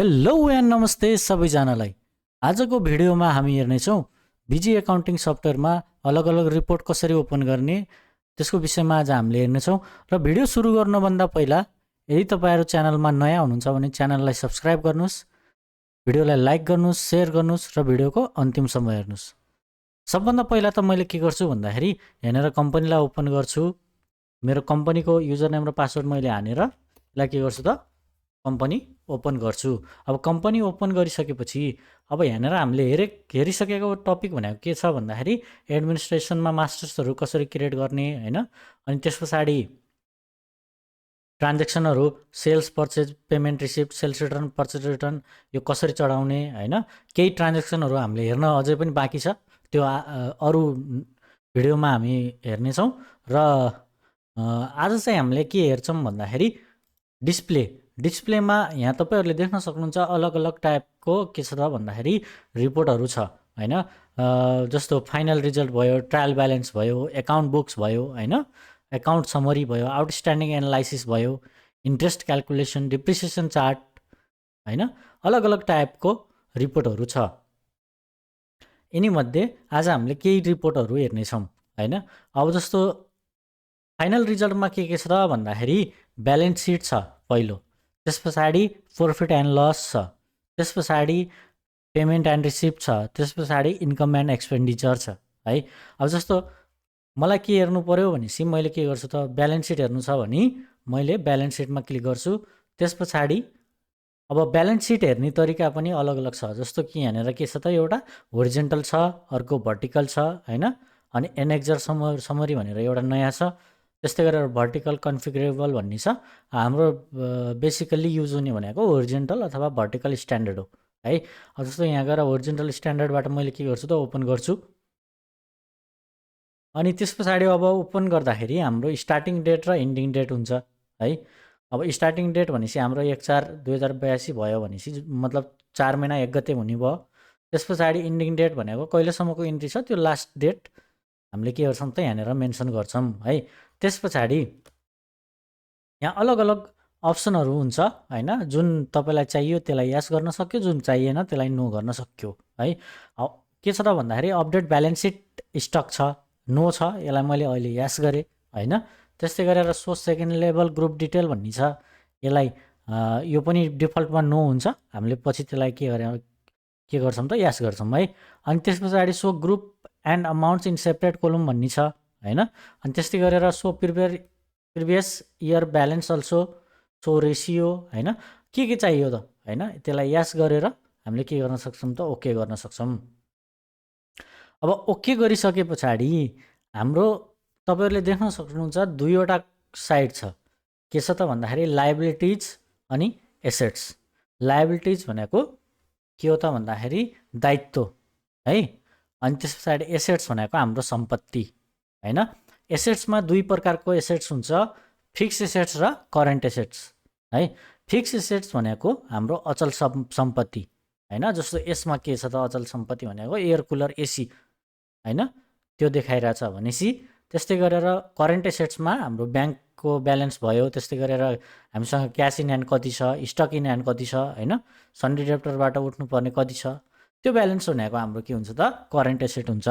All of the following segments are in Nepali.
हेलो एन्ड नमस्ते सबैजनालाई। आजको भिडियोमा हामी हेर्नेछौँ बिजी एकाउन्टिङ सफ्टवेयरमा अलग अलग रिपोर्ट कसरी ओपन गर्ने त्यसको विषयमा आज हामीले हेर्नेछौँ। र भिडियो सुरु गर्नुभन्दा पहिला यदि तपाईँहरू च्यानलमा नयाँ हुनुहुन्छ भने च्यानललाई सब्सक्राइब गर्नुहोस्, भिडियोलाई लाइक गर्नुहोस्, सेयर गर्नुहोस् र भिडियोको अन्तिमसम्म हेर्नुहोस्। सबभन्दा पहिला त मैले के गर्छु भन्दाखेरि यहाँनिर कम्पनीलाई ओपन गर्छु। मेरो कम्पनीको युजर नेम र पासवर्ड मैले हानेर यसलाई के गर्छु त कम्पनी ओपन गर्छु। अब कम्पनी ओपन गरिसकेपछि अब यहाँनिर हामीले हेरिसकेको टपिक भनेको के छ भन्दाखेरि एडमिनिस्ट्रेसनमा मास्टर्सहरू कसरी क्रिएट गर्ने होइन, अनि त्यस पछाडि ट्रान्जेक्सनहरू sales purchase payment receipt sales return purchase return यो कसरी चढाउने होइन। केही ट्रान्जेक्सनहरू हामीले हेर्न अझै पनि बाँकी छ, त्यो अरू भिडियोमा हामी हेर्नेछौँ। र आज चाहिँ हामीले के हेर्छौँ भन्दाखेरि डिस्प्लेमा यहाँ तपाईँहरूले देख्न सक्नुहुन्छ अलग अलग टाइपको के छ त भन्दाखेरि रिपोर्टहरू छ होइन। जस्तो फाइनल रिजल्ट भयो, ट्रायल ब्यालेन्स भयो, एकाउन्ट बुक्स भयो होइन, एकाउन्ट समरी भयो, आउटस्ट्यान्डिङ एनालाइसिस भयो, इन्ट्रेस्ट क्यालकुलेसन, डिप्रिसिएसन चार्ट होइन, अलग अलग टाइपको रिपोर्टहरू छ। यिनीमध्ये आज हामीले केही रिपोर्टहरू हेर्नेछौँ होइन। अब जस्तो फाइनल रिजल्टमा के छ त भन्दाखेरि ब्यालेन्स सिट छ पहिलो, त्यस पछाडि प्रॉफिट एन्ड लस छ, त्यस पछाडि पेमेन्ट एन्ड रिसिप्ट छ, त्यस पछाडि इन्कम एन्ड एक्सपेन्डिचर छ है। अब जस्तो मलाई के हेर्नु पर्यो भनेपछि मैले के गर्छु त ब्यालेन्स सिट हेर्नु छ भने मैले ब्यालेन्स सिटमा क्लिक गर्छु। त्यस पछाडि अब ब्यालेन्स सिट हेर्ने तरिका पनि अलग अलग छ। जस्तो कि यहाँनिर के छ त एउटा होरिजेन्टल छ, अर्को भर्टिकल छ होइन, अनि एनेक्जर समरी भनेर एउटा नयाँ छ। त्यस्तै गरेर भर्टिकल कन्फिगरेबल भन्ने छ। हाम्रो बेसिकल्ली युज हुने भनेको होरिजेन्टल अथवा भर्टिकल स्ट्यान्डर्ड हो है। अब जस्तो यहाँ गएर होरिजेन्टल स्ट्यान्डर्डबाट मैले के गर्छु त ओपन गर्छु। अनि त्यस पछाडि अब ओपन गर्दाखेरि हाम्रो स्टार्टिङ डेट र इन्डिङ डेट हुन्छ है। अब स्टार्टिङ डेट भनेपछि हाम्रो 1/4/2082 भयो भनेपछि मतलब 4 महिना 1 गते हुने भयो। त्यस पछाडि इन्डिङ डेट भनेको कहिलेसम्मको इन्ट्री छ त्यो लास्ट डेट हामीले के गर्छौँ त यहाँनिर मेन्सन गर्छौँ है। त्यस पछाडि यहाँ अलग अलग अप्सनहरू हुन्छ होइन, जुन तपाईँलाई चाहियो त्यसलाई यस गर्न सक्यो, जुन चाहिएन त्यसलाई नो गर्न सक्यो है। के छ त भन्दाखेरि अपडेट ब्यालेन्स सिट स्टक छ, नो छ, यसलाई मैले अहिले यस गरेँ होइन। त्यस्तै गरेर so second level group detail भन्ने छ, यसलाई यो पनि डिफल्टमा नो हुन्छ, हामीले पछि त्यसलाई के गर्छौँ त यस गर्छौँ है। अनि त्यस पछाडि show group and amounts in separate column भन्ने छ होइन। अनि त्यस्तै गरेर show previous year balance also, show ratio होइन, के चाहियो त होइन, त्यसलाई यस गरेर हामीले के गर्न सक्छौँ त ओके गर्न सक्छौँ। अब ओके गरिसके पछाडि हाम्रो तपाईँहरूले देख्न सक्नुहुन्छ दुईवटा साइड छ। के छ त भन्दाखेरि लायबिलिटिज अनि एसेट्स। लायबिलिटिज भनेको के हो त भन्दाखेरि दायित्व है, अनि त्यस पछाडि एसेट्स भनेको हाम्रो सम्पत्ति होइन। एसेट्समा दुई प्रकारको एसेट्स हुन्छ, फिक्स एसेट्स र करेन्ट एसेट्स है। फिक्स एसेट्स भनेको हाम्रो अचल सम्पत्ति होइन। जस्तो यसमा के छ त अचल सम्पत्ति भनेको एयर कुलर एसी होइन, त्यो देखाइरहेछ भनेपछि। त्यस्तै गरेर करेन्ट एसेट्समा हाम्रो ब्याङ्कको ब्यालेन्स भयो, त्यस्तै गरेर हामीसँग क्यास इन ह्यान्ड कति छ, स्टक इन ह्यान्ड कति छ होइन, सन्डी डेप्टरबाट उठ्नुपर्ने कति छ, त्यो ब्यालेन्स भनेको हाम्रो के हुन्छ त करेन्ट एसेट हुन्छ।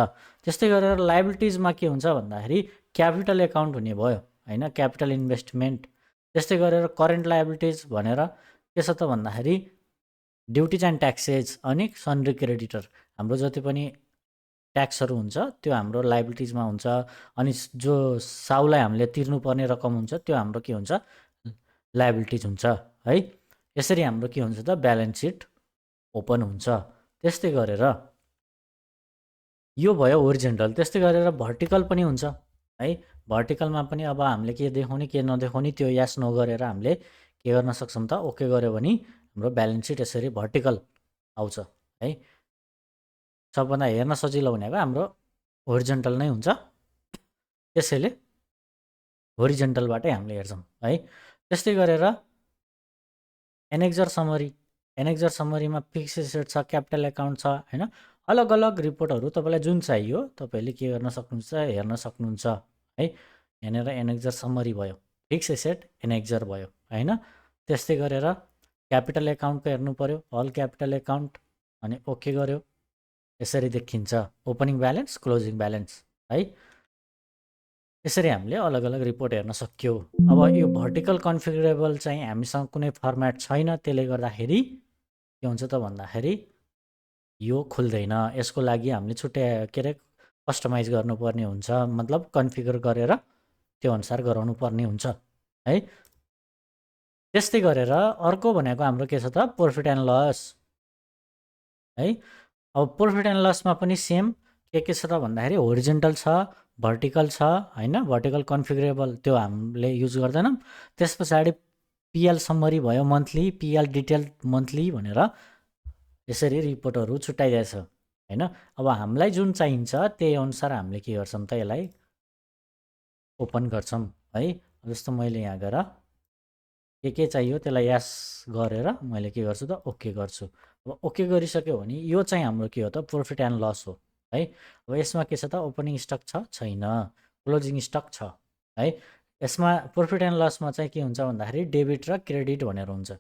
त्यस्तै गरेर लायबिलिटिजमा के हुन्छ भन्दाखेरि क्यापिटल एकाउन्ट हुने भयो होइन, क्यापिटल इन्भेस्टमेन्ट। त्यस्तै गरेर करेन्ट लायबिलिटिज भनेर के छ त भन्दाखेरि ड्युटिज एन्ड ट्याक्सेज अनि सन्ड्री क्रेडिटर, हाम्रो जति पनि ट्याक्सहरू हुन्छ त्यो हाम्रो लायबिलिटिजमा हुन्छ। अनि जो साउलाई हामीले तिर्नुपर्ने रकम हुन्छ त्यो हाम्रो के हुन्छ लायबिलिटिज हुन्छ है। यसरी हाम्रो के हुन्छ त ब्यालेन्स सिट ओपन हुन्छ। त्यस्तै गरेर यो भयो होरिजेन्टल। त्यस्तै गरेर भर्टिकल पनि हुन्छ है। भर्टिकलमा पनि अब हामीले के देखाउने के नदेखाउने त्यो यस नो गरेर हामीले के गर्न सक्छौँ त ओके गऱ्यो भने हाम्रो ब्यालेन्स सिट यसरी भर्टिकल आउँछ है। सबभन्दा हेर्न सजिलो भनेको हाम्रो होरिजेन्टल नै हुन्छ, त्यसैले होरिजेन्टलबाटै हामीले हेर्छौँ है। त्यस्तै गरेर एनेक्जर समरीमा फिक्स एसेट छ, क्यापिटल एकाउन्ट छ होइन। अलग अलग रिपोर्टहरू तपाईँलाई जुन चाहियो तपाईँले के गर्न सक्नुहुन्छ हेर्न सक्नुहुन्छ है। यहाँनिर एनेक्जर समरी भयो, फिक्स एसेट एनेक्जर भयो होइन। त्यस्तै गरेर क्यापिटल एकाउन्टको हेर्नु पर्यो, अल क्यापिटल एकाउन्ट, अनि ओके गर्यो। यसरी देखिन्छ ओपनिङ ब्यालेन्स, क्लोजिङ ब्यालेन्स है। यसरी हामीले अलग अलग रिपोर्ट हेर्न सक्यौँ। अब यो भर्टिकल कन्फिगरेबल चाहिँ हामीसँग कुनै फर्मेट छैन, त्यसले गर्दाखेरि के हुन्छ त भन्दाखेरि यो खुल्दैन। यसको लागि हामीले छुट्टै के अरे कस्टमाइज गर्नुपर्ने हुन्छ, मतलब कन्फिगर गरेर त्यो अनुसार गराउनु पर्ने हुन्छ है। त्यस्तै गरेर अर्को भनेको हाम्रो के छ त प्रॉफिट एन्ड लस है। अब प्रॉफिट एन्ड लसमा पनि सेम के छ त भन्दाखेरि होरिजेन्टल छ, भर्टिकल छ हैन। भर्टिकल कन्फिगरेबल त्यो हामीले युज गर्दैनौँ। त्यस पछाडि पिएल समरी भयो मन्थली, पिएल डिटेल मन्थली भनेर यसरी रिपोर्टहरू छुट्याइदिएछ हैन। अब हामीलाई जुन चाहिन्छ त्यही अनुसार हामीले के गर्छौँ त यसलाई ओपन गर्छौँ है। जस्तो मैले यहाँ गएर के चाहियो त्यसलाई यस गरेर मैले के गर्छु त ओके गर्छु। अब ओके गरिसक्यो भने यो चाहिँ हाम्रो के हो त प्रॉफिट एन्ड लस हो है। अब यसमा के छ त ओपनिङ स्टक छ छैन, क्लोजिङ स्टक छ है। यसमा प्रॉफिट एन्ड लसमा चाहिँ के हुन्छ भन्दाखेरि डेबिट र क्रेडिट भनेर हुन्छ।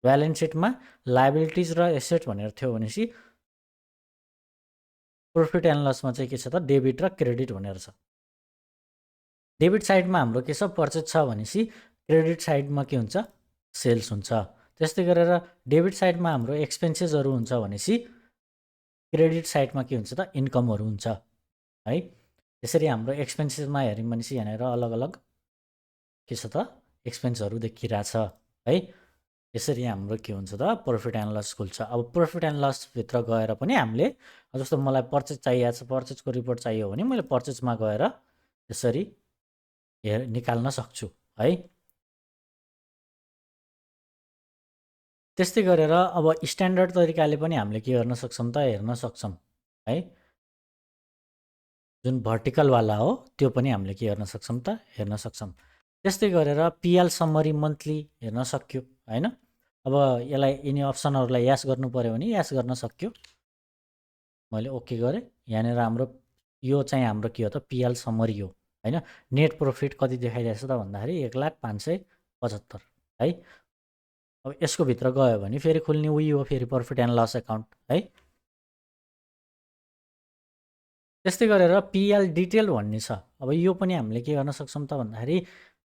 ब्यालेन्स सिटमा लायबिलिटिज र एसेट भनेर थियो भनेपछि प्रॉफिट एन्ड लसमा चाहिँ के छ त डेबिट र क्रेडिट भनेर छ। डेबिट साइडमा हाम्रो के छ पर्चेज छ भनेपछि क्रेडिट साइडमा के हुन्छ सेल्स हुन्छ। त्यस्तै गरेर डेबिट साइडमा हाम्रो एक्सपेन्सेसहरू हुन्छ भनेपछि क्रेडिट साइडमा के हुन्छ त इन्कमहरू हुन्छ है। यसरी हाम्रो एक्सपेन्सेसमा हेऱ्यौँ भनेपछि यहाँनिर अलग अलग के छ त एक्सपेन्सहरू देखिरहेछ है। यसरी हाम्रो के हुन्छ त प्रॉफिट एन्ड लस खुल्छ। अब प्रॉफिट एन्ड लसभित्र गएर पनि हामीले जस्तो मलाई पर्चेज चाहिएको छ, पर्चेजको रिपोर्ट चाहियो भने मैले पर्चेजमा गएर यसरी निकाल्न सक्छु है। त्यस्तै गरेर अब स्ट्यान्डर्ड तरिकाले पनि हामीले के गर्न सक्छौँ त हेर्न सक्छौँ है। जुन भर्टिकलवाला हो त्यो पनि हामीले के गर्न सक्छौँ त हेर्न सक्छौँ। त्यस्तै गरेर पिएल समरी मन्थली हेर्न सक्यो हैन। अब यसलाई यिनी अप्सनहरूलाई यास गर्नु पर्यो भने यास गर्न सक्यो। मैले ओके गरेँ। यहाँनिर हाम्रो यो चाहिँ हाम्रो के हो त पिएल समरी हो हैन। नेट प्रॉफिट कति देखाइरहेछ त भन्दाखेरि 1,05,75 है। अब यसको भित्र गयो भने फेरि खुल्ने उही हो फेरि प्रॉफिट एन्ड लस एकाउन्ट है। त्यस्तै गरेर पिएल डिटेल भन्ने छ। अब यो पनि हामीले के गर्न सक्छौँ त भन्दाखेरि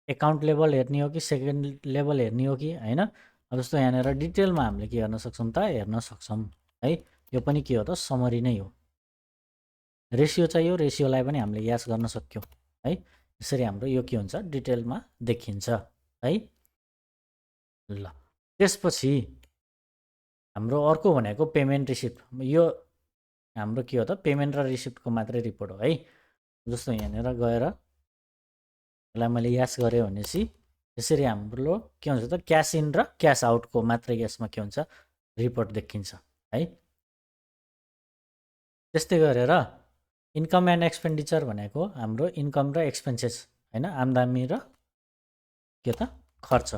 एकाउन्ट लेभल हेर्ने हो कि सेकेन्ड लेभल हेर्ने हो कि हैन। अब जस्तो यहाँनिर डिटेलमा हामीले के गर्न सक्छौँ त हेर्न सक्छौँ है। यो पनि के हो त समरी नै हो। रेसियो चाहियो, रेसियोलाई पनि हामीले यास गर्न सक्यौँ है। यसरी हाम्रो यो के हुन्छ डिटेलमा देखिन्छ है। ल त्यसपछि हाम्रो अर्को भनेको पेमेन्ट रिसिप्ट। यो हाम्रो के हो त पेमेन्ट र रिसिप्टको मात्रै रिपोर्ट हो है। जस्तो यहाँनिर गएर यसलाई मैले यास गरेँ भनेपछि यसरी हाम्रो के हुन्छ त क्यास इन र क्यास आउटको मात्रै यसमा के हुन्छ रिपोर्ट देखिन्छ है। त्यस्तै गरेर इन्कम एन्ड एक्सपेन्डिचर भनेको हाम्रो इन्कम र एक्सपेन्सेस हैन, आम्दानी र के त खर्च,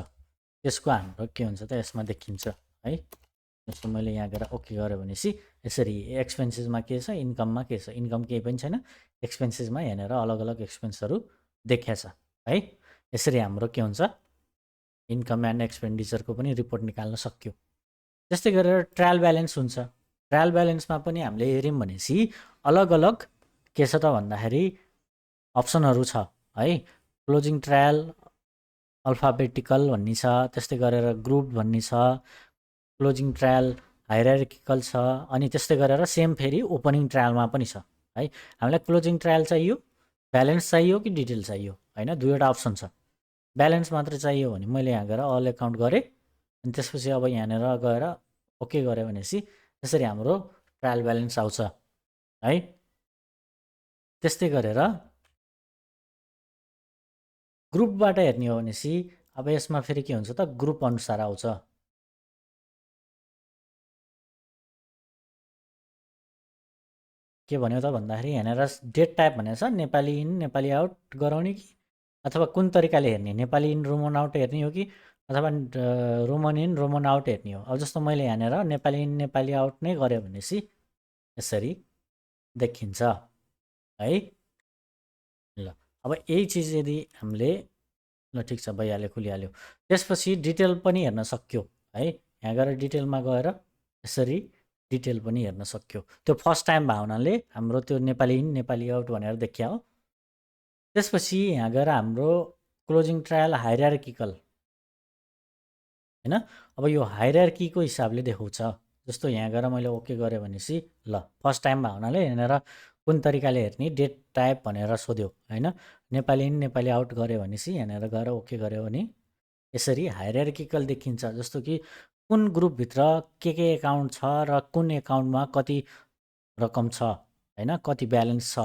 त्यसको हाम्रो के हुन्छ त यसमा देखिन्छ है। जस्तो मैले यहाँ गएर ओके गरेँ भनेपछि यसरी एक्सपेन्सेसमा के छ, इन्कममा के छ, इन्कम केही पनि छैन, एक्सपेन्सेसमा यहाँनिर अलग अलग एक्सपेन्सहरू देखिया छ है। यसरी हाम्रो के हुन्छ इन्कम एन्ड एक्सपेन्डिचरको पनि रिपोर्ट निकाल्न सक्यो। त्यस्तै गरेर ट्रायल ब्यालेन्स हुन्छ। ट्रायल ब्यालेन्समा पनि हामीले हेऱ्यौँ भनेपछि अलग अलग के छ त भन्दाखेरि अप्सनहरू छ है। क्लोजिङ ट्रायल, अल्फाबेटिकल भन्ने छ, त्यस्तै गरेर ग्रुप भन्ने छ, क्लोजिङ ट्रायल हायरार्किकल छ, अनि त्यस्तै गरेर सेम फेरि ओपनिङ ट्रायलमा पनि छ है। हामीलाई क्लोजिङ ट्रायल चाहियो, ब्यालेन्स चाहियो कि डिटेल चाहियो हैन, दुईवटा अप्सन छ। ब्यालेन्स मात्र चाहियो भने मैले यहाँ गएर अल एकाउन्ट गरेँ अनि त्यसपछि अब यहाँनिर गएर ओके गरेँ भनेपछि त्यसरी हाम्रो ट्रायल ब्यालेन्स आउँछ है। त्यस्तै गरेर ग्रुपबाट हेर्ने हो भनेपछि अब यसमा फेरि के हुन्छ त ग्रुप अनुसार आउँछ। के भन्यो त भन्दाखेरि यहाँनिर डेट टाइप भनेको छ नेपाली इन नेपाली आउट गराउने कि अथवा कुन तरिकाले हेर्ने, नेपाली इन रोमन आउट हेर्ने हो कि अथवा रोमन इन रोमन आउट हेर्ने हो। अब जस्तो मैले यहाँनिर नेपाली इन नेपाली आउट नै गरेँ भनेपछि यसरी देखिन्छ है। ल अब यही चिज यदि हामीले ल ठिक छ भइहाल्यो खुलिहाल्यो। त्यसपछि डिटेल पनि हेर्न सक्यो है। यहाँ गएर डिटेलमा गएर यसरी डिटेल पनि हेर्न सक्यो। त्यो फर्स्ट टाइम भएको हुनाले हाम्रो त्यो नेपाली इन नेपाली आउट भनेर देखिया हो। त्यसपछि यहाँ गएर हाम्रो क्लोजिङ ट्रायल हायरार्किकल हैन। अब यो हायरार्कीको हिसाबले देखाउँछ। जस्तो यहाँ गएर मैले ओके गरेँ भनेपछि ल फर्स्ट टाइम भएको हुनाले यहाँनिर कुन तरिकाले हेर्ने डेट टाइप भनेर सोध्यो हैन। नेपाली इन नेपाली आउट गऱ्यो भनेपछि यहाँनिर गएर ओके गऱ्यो भने यसरी हायरार्किकल देखिन्छ। जस्तो कि कुन ग्रुपभित्र के एकाउन्ट छ र कुन एकाउन्टमा कति रकम छ हैन, कति ब्यालेन्स छ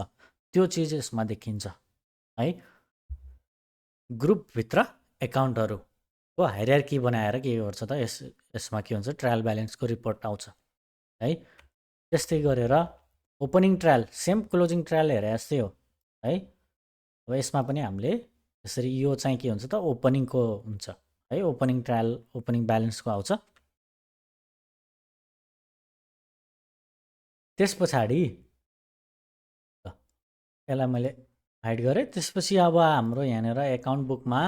त्यो चिज यसमा देखिन्छ है। ग्रुपभित्र एकाउन्टहरूको हायरार्की बनाएर के गर्छ त यसमा के हुन्छ ट्रायल ब्यालेन्सको रिपोर्ट आउँछ है। त्यस्तै गरेर opening trial same closing trial हेरे जस्तै हो है। अब यसमा पनि हामीले यसरी यो चाहिँ के हुन्छ त ओपनिङको हुन्छ है। ओपनिङ ट्रायल ओपनिङ ब्यालेन्सको आउँछ। त्यस पछाडि यसलाई मैले हाइड गरेँ। त्यसपछि अब हाम्रो यहाँनिर एकाउन्ट बुकमा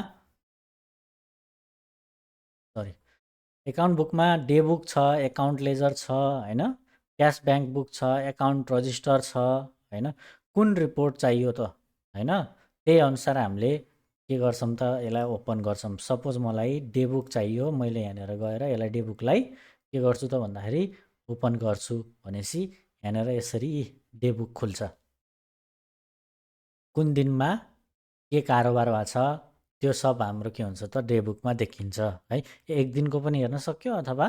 एकाउन्ट बुकमा डे बुक छ, एकाउन्ट लेजर छ हैन, क्यास ब्याङ्क बुक छ, एकाउन्ट रजिस्टर छ हैन। कुन रिपोर्ट चाहियो त हैन, त्यही अनुसार हामीले के गर्छौँ त यसलाई ओपन गर्छौँ। सपोज मलाई डे बुक चाहियो, मैले यहाँनिर गएर यसलाई डे बुकलाई के गर्छु त भन्दाखेरि ओपन गर्छु भनेपछि यहाँनिर यसरी डे बुक खुल्छ। कुन दिनमा के कारोबार भएको छ त्यो सब हाम्रो के हुन्छ त डे बुकमा देखिन्छ है। एक दिनको पनि हेर्न सक्यो अथवा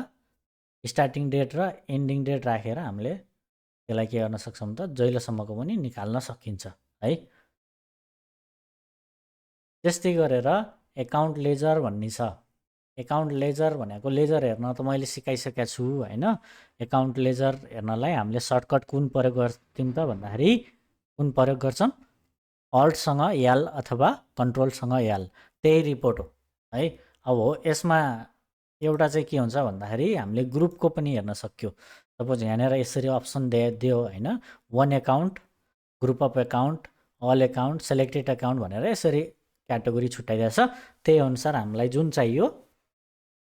स्टार्टिङ डेट र एन्डिङ डेट राखेर हामीले त्यसलाई के गर्न सक्छौँ त जहिलेसम्मको पनि निकाल्न सकिन्छ है। त्यस्तै गरेर एकाउन्ट लेजर भन्ने छ। एकाउन्ट लेजर भनेको लेजर हेर्न त मैले सिकाइसकेको छु हैन। एकाउन्ट लेजर हेर्नलाई हामीले सर्टकट कुन प्रयोग गर्छौँ त भन्दाखेरि कुन प्रयोग गर्छौँ अल्टसँग एल अथवा कन्ट्रोलसँग एल, त्यही रिपोर्ट हो है। अब हो यसमा एउटा चाहिँ के हुन्छ भन्दाखेरि हामीले ग्रुपको पनि हेर्न सक्यो। सपोज यहाँनिर यसरी अप्सन दियो हैन, one account, group of account, all account, selected account भनेर यसरी क्याटेगोरी छुट्याइदिएछ। त्यही अनुसार हामीलाई जुन चाहियो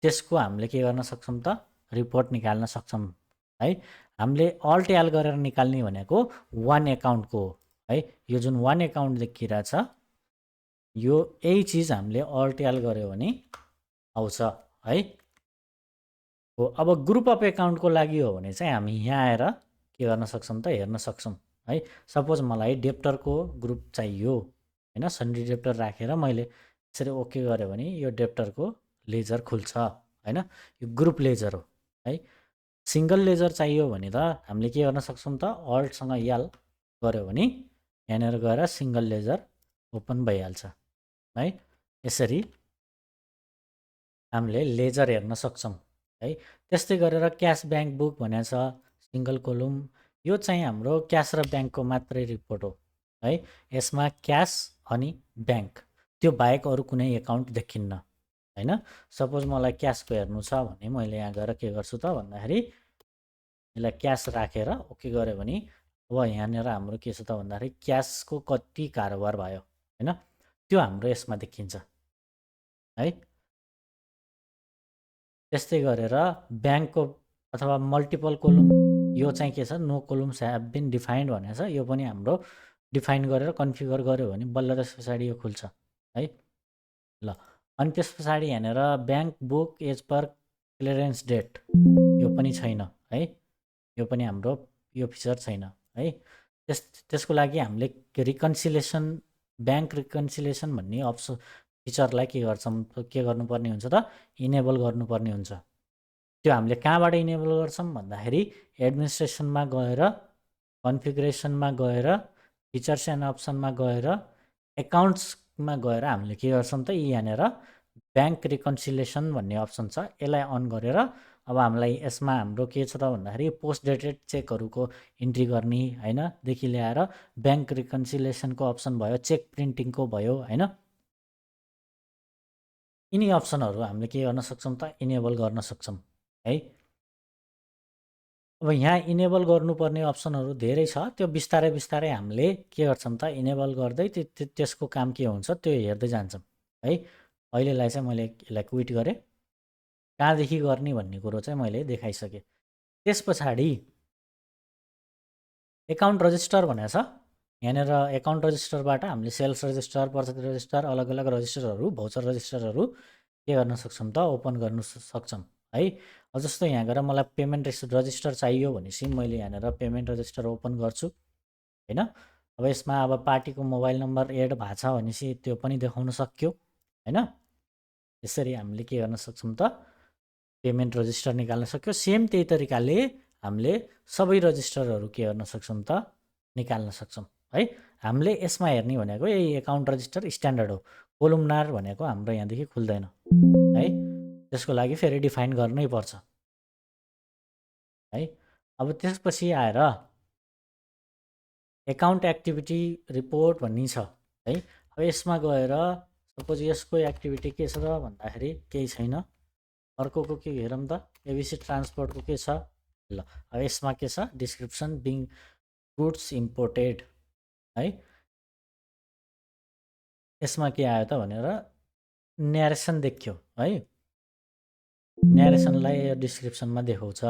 त्यसको हामीले के गर्न सक्छौँ त रिपोर्ट निकाल्न सक्छौँ है। हामीले अल्ट एल गरेर निकाल्ने भनेको वान एकाउन्टको है। यो जुन वान एकाउन्ट देखिरहेछ यो यही चिज हामीले अल्ट एल गऱ्यो भने आउँछ है। हो अब ग्रुप अफ एकाउन्टको लागि हो भने चाहिँ हामी यहाँ आएर के गर्न सक्छौँ त हेर्न सक्छौँ है। सपोज मलाई डेप्टरको ग्रुप चाहियो हैन, सन्डी डेप्टर राखेर मैले यसरी ओके गरेँ भने यो डेप्टरको लेजर खुल्छ हैन। यो ग्रुप लेजर हो है। सिङ्गल लेजर चाहियो भने त हामीले के गर्न सक्छौँ त अल्टसँग एल गऱ्यो भने यहाँनिर गएर सिङ्गल लेजर ओपन भइहाल्छ है। यसरी हामीले लेजर हेर्न सक्छौँ है। त्यस्तै गरेर क्यास ब्याङ्क बुक भनेको छ सिङ्गल कोलुम। यो चाहिँ हाम्रो क्यास र ब्याङ्कको मात्रै रिपोर्ट हो है। यसमा क्यास अनि ब्याङ्क त्यो बाहेक अरू कुनै एकाउन्ट देखिन्न हैन। सपोज मलाई क्यासको हेर्नु छ भने मैले यहाँ गएर के गर्छु त भन्दाखेरि यसलाई क्यास राखेर ओके गऱ्यो भने अब यहाँनिर हाम्रो के छ त भन्दाखेरि क्यासको कति कारोबार भयो हैन, त्यो हाम्रो यसमा देखिन्छ है। त्यस्तै गरेर ब्याङ्कको अथवा मल्टिपल कोलुम यो चाहिँ के छ नो कोलुम्स ह्याभ बिन डिफाइन्ड भनेको छ। यो पनि हाम्रो डिफाइन गरेर कन्फिगर गऱ्यो भने बल्ल त्यस पछाडि यो खुल्छ है। ल अनि त्यस पछाडि यहाँनिर bank book as per clearance date यो पनि छैन है। यो पनि हाम्रो यो फिचर छैन है। त्यसको लागि हामीले रिकन्सिलेसन ब्याङ्क रिकन्सिलेसन भन्ने अप्सन फिचरलाई के गर्छौँ के गर्नुपर्ने हुन्छ त इनेबल गर्नुपर्ने हुन्छ। त्यो हामीले कहाँबाट इनेबल गर्छौँ भन्दाखेरि एडमिनिस्ट्रेसनमा गएर कन्फिगरेसनमा गएर फिचर्स एन्ड अप्सनमा गएर एकाउन्ट्समा गएर हामीले के गर्छौँ त यहाँनिर ब्याङ्क रिकन्सिलेसन भन्ने अप्सन छ, यसलाई अन गरेर अब हामीलाई यसमा हाम्रो के छ त भन्दाखेरि पोस्ट डेटेड चेकहरूको इन्ट्री गर्ने हैनदेखि ल्याएर ब्याङ्क रिकन्सिलेसनको अप्सन भयो, चेक प्रिन्टिङको भयो हैन। यिनी अप्सनहरू हामीले के गर्न सक्छौँ त इनेबल गर्न सक्छौँ है। अब यहाँ इनेबल गर्नुपर्ने अप्सनहरू धेरै छ, त्यो बिस्तारै बिस्तारै हामीले के गर्छौँ त इनेबल गर्दै त्यसको काम के हुन्छ त्यो हेर्दै जान्छौँ है। अहिलेलाई चाहिँ मैले यसलाई क्विट गरेँ। कहाँदेखि गर्ने भन्ने कुरो चाहिँ मैले देखाइसकेँ। त्यस पछाडि एकाउन्ट रजिस्टर भनेको छ। यहाँनिर एकाउन्ट रजिस्टरबाट हामीले सेल्स रजिस्टर, पर्चेज रजिस्टर, अलग अलग रजिस्टरहरू, भाउचर रजिस्टरहरू के गर्न सक्छौँ त ओपन गर्न सक्छौँ है। अब जस्तो यहाँ गएर मलाई पेमेन्ट रजिस्टर चाहियो भनेपछि मैले यहाँनिर पेमेन्ट रजिस्टर ओपन गर्छु होइन। अब यसमा अब पार्टीको मोबाइल नम्बर एड भएको छ भनेपछि त्यो पनि देखाउन सक्यो होइन। यसरी हामीले के गर्न सक्छौँ त पेमेन्ट रजिस्टर निकाल्न सक्यो। सेम त्यही तरिकाले हामीले सबै रजिस्टरहरू के गर्न सक्छौँ त निकाल्न सक्छौँ है। हामीले यसमा हेर्ने भनेको यही एकाउन्ट रजिस्टर स्ट्यान्डर्ड हो। कोलुमनार भनेको हाम्रो यहाँदेखि खुल्दैन है। त्यसको लागि फेरि डिफाइन गर्नै पर्छ है। अब त्यसपछि आएर एकाउन्ट एक्टिभिटी रिपोर्ट भन्ने छ है। अब यसमा गएर सपोज यसको एक्टिभिटी के छ त भन्दाखेरि केही छैन। अर्कोको के हेरौँ त, एबिसी ट्रान्सपोर्टको के छ ल। अब यसमा के छ डिस्क्रिप्सन बिङ गुड्स इम्पोर्टेड है। यसमा के आयो त भनेर न्यारेसन देख्यो है। न्यारेसनलाई डिस्क्रिप्सनमा देखाउँछ।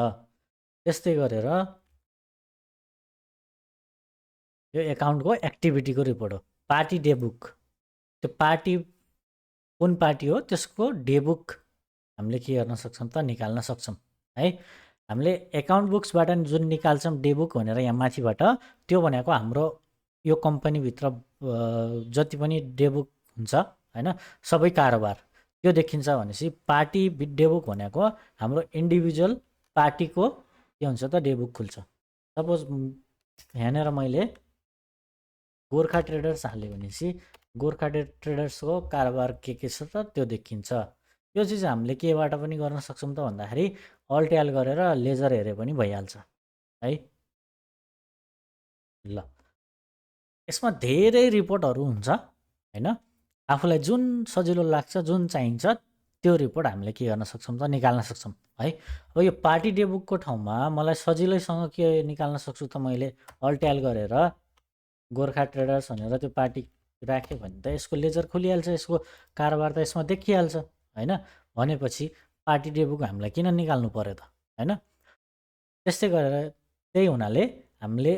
त्यस्तै गरेर यो एकाउन्टको एक्टिभिटीको रिपोर्ट हो। पार्टी डेबुक, त्यो पार्टी कुन पार्टी हो त्यसको डेबुक हामीले के गर्न सक्छौँ त निकाल्न सक्छौँ है। हामीले एकाउन्ट बुक्सबाट जुन निकाल्छौँ डेबुक भनेर यहाँ माथिबाट, त्यो भनेको हाम्रो यो कम्पनीभित्र जति पनि डेबुक हुन्छ होइन, सबै कारोबार त्यो देखिन्छ। भनेपछि पार्टी डेबुक भनेको हाम्रो इन्डिभिजुअल पार्टीको के हुन्छ त डेबुक खुल्छ। सपोज यहाँनिर मैले गोर्खा ट्रेडर्स हाल्यो भनेपछि गोर्खा ट्रेडर्सको कारोबार के छ त त्यो देखिन्छ। यो चिज हामीले केबाट पनि गर्न सक्छौँ त भन्दाखेरि अल्ट्याल गरेर लेजर हेरे पनि भइहाल्छ है। ल यसमा धेरै रिपोर्टहरू हुन्छ होइन। आफूलाई जुन सजिलो लाग्छ, जुन चाहिन्छ त्यो रिपोर्ट हामीले के गर्न सक्छौँ त निकाल्न सक्छौँ है। अब यो पार्टी डेबुकको ठाउँमा मलाई सजिलैसँग के निकाल्न सक्छु त, मैले अल्ट्याल गरेर गोर्खा ट्रेडर्स भनेर त्यो पार्टी राख्यो भने त यसको लेजर खुलिहाल्छ, यसको कारोबार त यसमा देखिहाल्छ होइन। भनेपछि पार्टी डेबुक हामीलाई किन निकाल्नु पर्यो त होइन। त्यस्तै गरेर त्यही हुनाले हामीले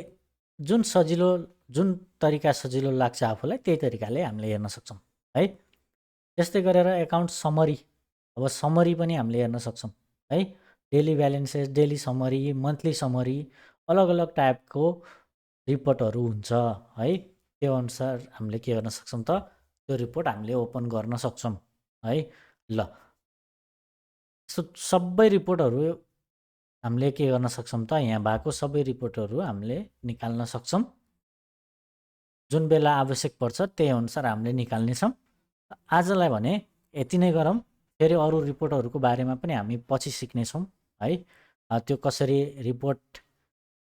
जुन सजिलो, जुन तरिका सजिलो लाग्छ आफूलाई त्यही तरिकाले हामीले हेर्न सक्छौँ है। त्यस्तै गरेर एकाउन्ट समरी, अब समरी पनि हामीले हेर्न सक्छौँ है। Daily balances, daily summary, monthly summary, अलग अलग टाइपको रिपोर्टहरू हुन्छ है। त्यो अनुसार हामीले के गर्न सक्छौँ त त्यो रिपोर्ट हामीले ओपन गर्न सक्छौँ है। ल सबै रिपोर्टहरू हामीले के गर्न सक्छौँ त यहाँ भएको सबै रिपोर्टहरू हामीले निकाल्न सक्छौँ। जुन बेला आवश्यक पर्छ त्यही अनुसार हामीले निकाल्नेछौँ। आजलाई भने यति नै गरौँ। फेरि अरू रिपोर्टहरूको बारेमा पनि हामी पछि सिक्नेछौँ है। त्यो कसरी रिपोर्ट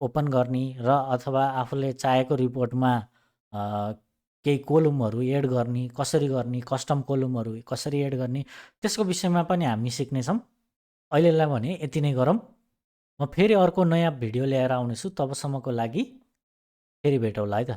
ओपन गर्ने र अथवा आफूले चाहेको रिपोर्टमा केही कोलुमहरू एड गर्ने, कसरी गर्ने, कस्टम कोलुमहरू कसरी एड गर्ने, त्यसको विषयमा पनि हामी सिक्नेछौँ। अहिलेलाई भने यति नै गरौँ। म फेरि अर्को नयाँ भिडियो ल्याएर आउनेछु। तबसम्मको लागि फेरि भेटौँला है त।